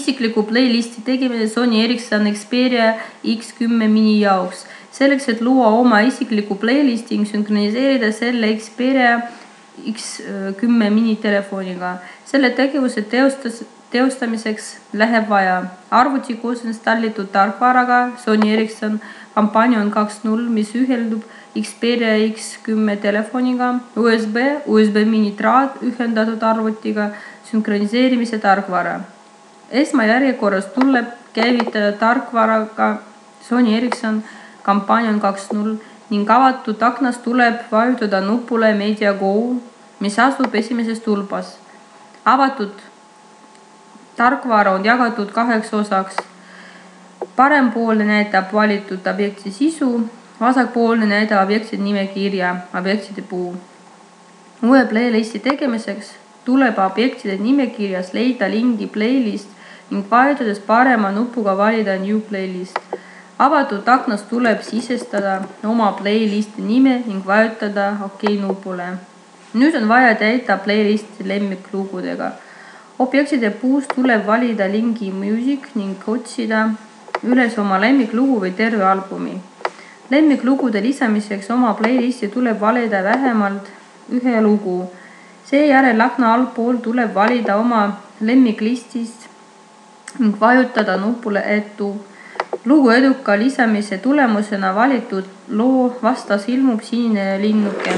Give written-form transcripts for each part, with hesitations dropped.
isikliku playlisti tegemine Sony Ericsson Xperia X10 mini jaoks. Selleks, et luua oma isikliku playlisti ning sünkroniseerida selle Xperia X10 mini telefoniga. Selle tegevuse teostamiseks läheb vaja arvuti koos installitud tarkvaraga Sony Ericsson Companion 2.0, mis üheldub Xperia X10 telefoniga, USB mini traat ühendatud arvutiga, sünkroniseerimise tarkvara. Esmajärjekorras tuleb käivitada tarkvaraga Sony Ericsson Companion 2.0 ning avatud aknast tuleb vajutada nupule Media Go, mis asub esimeses tulbas. Avatud tarkvara on jagatud 2 osaks. Parempoolne näitab valitud objekti sisu, vasakpoolne näitab objektide nimekirja, objektide puu. Uue playlisti tegemiseks tuleb objektide nimekirjas leida lingi playlist ning vajutades parema nupuga valida New Playlist. Avatud aknast tuleb sisestada oma playlisti nime ning vajutada OK nupule. Nüüd on vaja täita playlisti lemmiklugudega. Objektide puust tuleb valida lingi Music ning otsida üles oma lemmiklugu või terve albumi. Lemmiklugude lisamiseks oma playlisti tuleb valida vähemalt 1 lugu. Seejärel akna allpool tuleb valida oma lemmiklistist ning vajutada nupule Add to. Lugu eduka lisamise tulemusena valitud loo vastas ilmub sinine linnuke.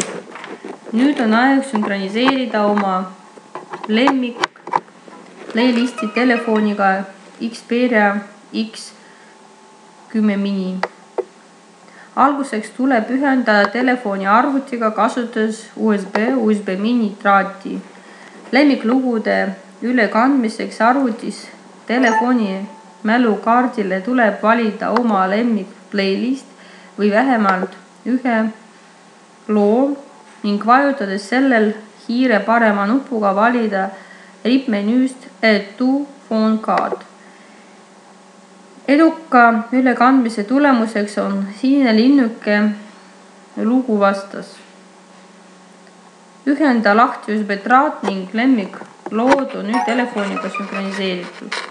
Nüüd on aeg sünkroniseerida oma lemmik playlisti telefoniga Xperia X10 mini. Alguseks tuleb ühendada telefoni arvutiga kasutades USB mini traati. Lemmiklugude ülekandmiseks arvutis telefoni mälukaardile tuleb valida oma lemmik playlist või vähemalt 1 loo ning vajutades sellel hiire parema nupuga valida rippmenüüst Add to phone card. Eduka ülekandmise tulemuseks on sinine linnuke lugu vastas. Ühenda lahti USB traat ning lemmik lood on nüüd telefoniga sünkroniseeritud.